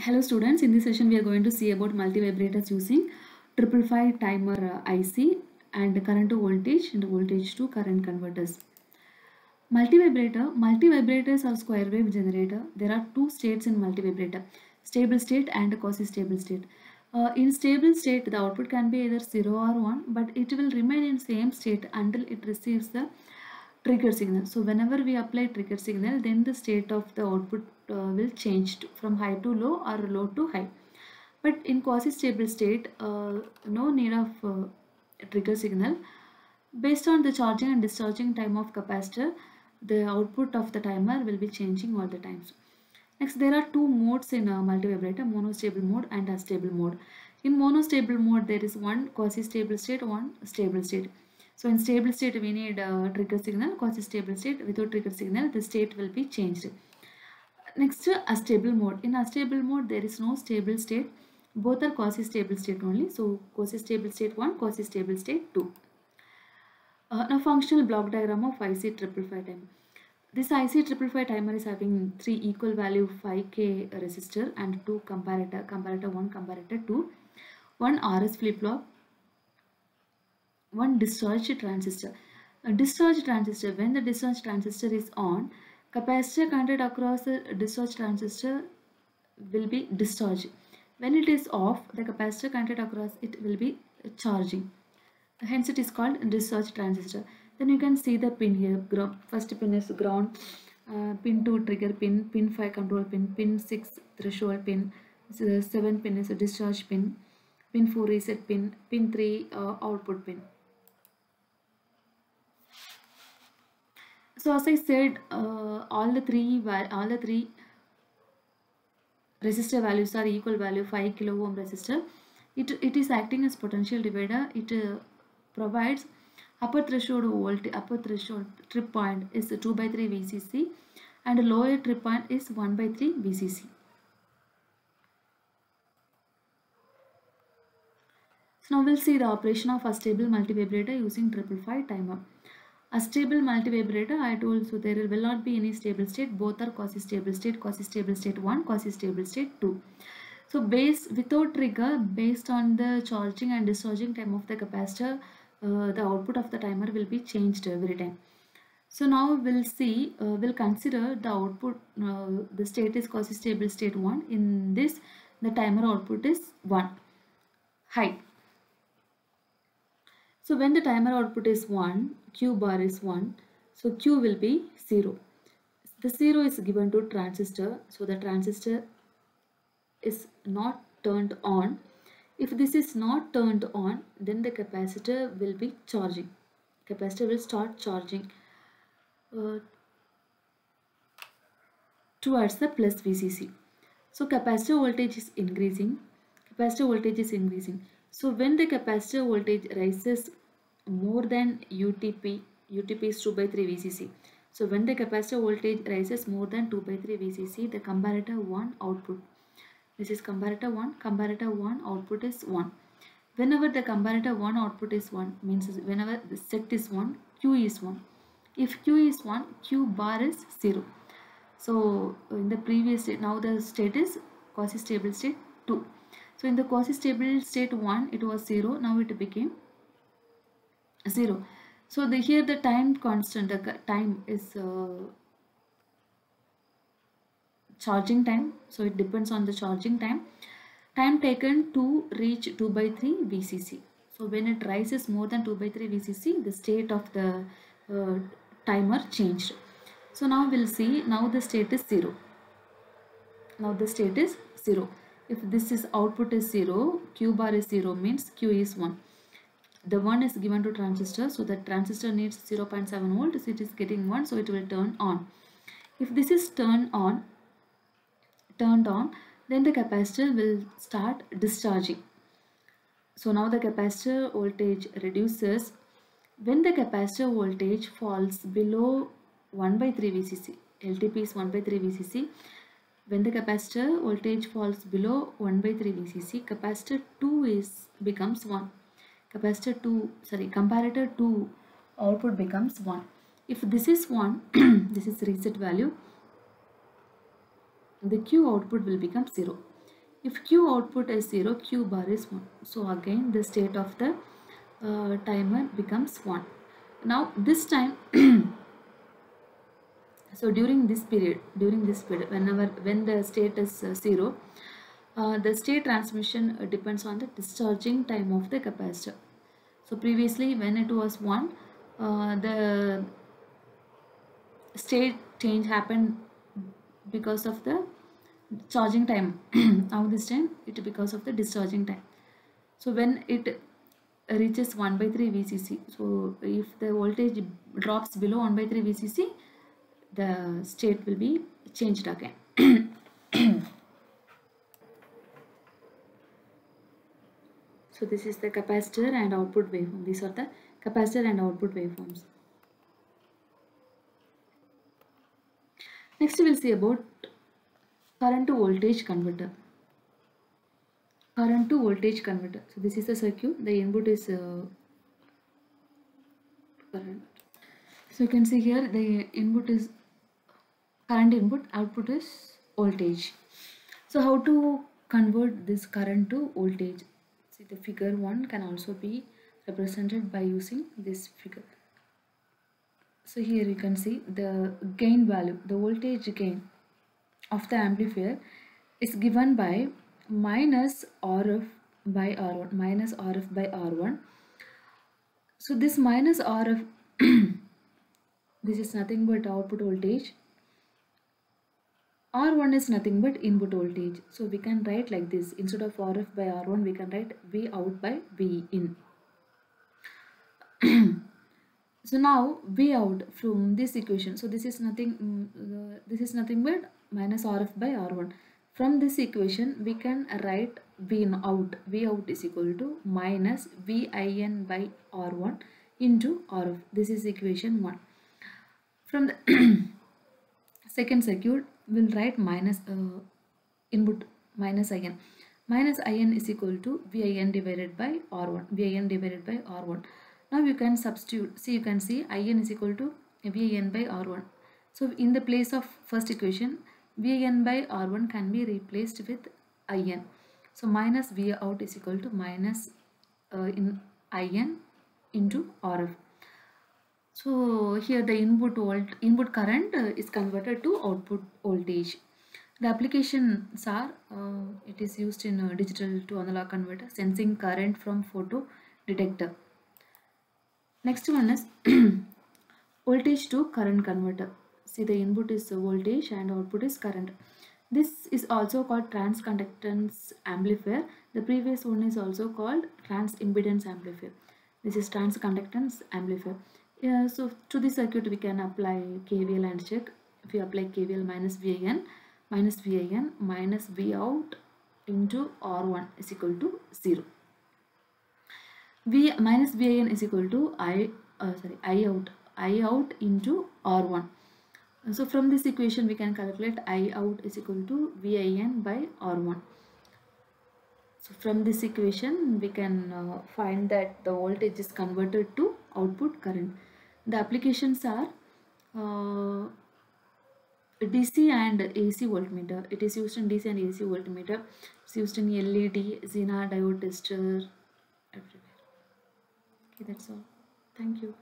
Hello students, in this session we are going to see about multivibrators using 555 timer IC and current to voltage and voltage to current converters. Multivibrators are square wave generator. There are two states in multivibrator, stable state and quasi-stable state. In stable state, the output can be either 0 or 1, but it will remain in same state until it receives the trigger signal. So whenever we apply trigger signal, then the state of the output will change from high to low or low to high. But in quasi-stable state, no need of trigger signal. Based on the charging and discharging time of capacitor, the output of the timer will be changing all the times. Next, there are two modes in a multivibrator, monostable mode and astable mode. In monostable mode, there is one quasi-stable state, one stable state. So in stable state, we need a trigger signal. Quasi-stable state, without trigger signal, the state will be changed. Next, astable mode. In astable mode, there is no stable state. Both are quasi-stable state only. So quasi-stable state 1, quasi-stable state 2. Now functional block diagram of IC 555 timer. This IC 555 timer is having 3 equal value 5K resistor and 2 comparator 1, comparator 2, 1 RS flip-flop, 1 discharge transistor. A discharge transistor, when the discharge transistor is on, capacitor connected across the discharge transistor will be discharged. When it is off, the capacitor connected across it will be charging. Hence it is called discharge transistor. Then you can see the pin here. First pin is ground, pin 2 trigger pin, pin 5 control pin, pin 6 threshold pin, 7 pin is a discharge pin, pin 4 reset pin, pin 3 output pin. So as I said, all the three resistor values are equal value 5 kilo ohm resistor. It is acting as potential divider. It provides upper threshold trip point is 2/3 VCC and lower trip point is 1/3 VCC. So now we'll see the operation of a stable multivibrator using 555 timer. A stable multivibrator, I told, so there will not be any stable state. Both are quasi-stable state 1, quasi-stable state 2. So without trigger, based on the charging and discharging time of the capacitor, the output of the timer will be changed every time. So now we'll see, we'll consider the output, the state is quasi-stable state 1. In this, the timer output is 1, high. So when the timer output is 1, Q bar is 1, so Q will be 0. The 0 is given to transistor, so the transistor is not turned on. If this is not turned on, then the capacitor will be charging. Capacitor will start charging towards the plus VCC. So capacitor voltage is increasing. So when the capacitor voltage rises more than UTP is 2/3 VCC. So when the capacitor voltage rises more than 2/3 VCC, the comparator 1 output. This is comparator 1 output is 1. Whenever the comparator 1 output is 1, means whenever the set is 1, Q is 1. If Q is 1, Q bar is 0. So in the previous state, now the state is quasi-stable state 2. So in the quasi-stable state 1, it was 0, now it became 0. So here the time constant, the time is charging time, so it depends on the charging time taken to reach 2/3 VCC. So when it rises more than 2/3 VCC, the state of the timer changed. So now we'll see, now the state is 0. If this is output is 0, Q bar is 0, means Q is 1. The 1 is given to transistor, so the transistor needs 0.7 volts, it is getting 1, so it will turn on. If this is turned on, then the capacitor will start discharging. So now the capacitor voltage reduces. When the capacitor voltage falls below 1/3 VCC, LTP is 1/3 VCC. When the capacitor voltage falls below 1/3 VCC, capacitor 2 becomes 1. Comparator 2 output becomes 1. If this is 1, this is reset value, the Q output will become 0. If Q output is 0, Q bar is 1. So again the state of the timer becomes 1. Now this time so during this period when the state is 0, the state transmission depends on the discharging time of the capacitor. So previously when it was 1, the state change happened because of the charging time. Now this time it because of the discharging time. So when it reaches 1 by 3 VCC, so if the voltage drops below 1 by 3 VCC, the state will be changed again. So this is the capacitor and output waveform. These are the capacitor and output waveforms. Next we will see about current to voltage converter. Current to voltage converter. So this is the circuit. The input is current. So you can see here the input is current input, output is voltage. So how to convert this current to voltage? See, the figure 1 can also be represented by using this figure. So here you can see the gain value, the voltage gain of the amplifier is given by minus RF by R1, minus RF by R1. So this minus RF, this is nothing but output voltage. R1 is nothing but input voltage. So we can write like this. Instead of RF by R1, we can write V out by V in. So now V out from this equation. So this is nothing but minus RF by R1. From this equation, we can write V out. V out is equal to minus VIN by R1 into RF. This is equation 1. From the second circuit, we'll write minus input minus IN. Minus IN is equal to VIN divided by R1. VIN divided by R1. Now you can substitute. See, you can see IN is equal to VIN by R1. So in the place of first equation, VIN by R1 can be replaced with IN. So minus V out is equal to minus in IN into RF. So here the input current is converted to output voltage. The applications are it is used in digital to analog converter, sensing current from photo detector. Next one is voltage to current converter. See, the input is voltage and output is current. This is also called transconductance amplifier. The previous one is also called transimpedance amplifier. This is transconductance amplifier. So to this circuit we can apply KVL and check. If you apply KVL, minus VIN minus V out into R1 is equal to 0. V minus VIN is equal to I out into R1. So from this equation we can calculate I out is equal to VIN by R1. So from this equation we can find that the voltage is converted to output current. The applications are DC and AC voltmeter. It is used in DC and AC voltmeter. It's used in LED, Zener diode tester, everywhere. Okay, that's all. Thank you.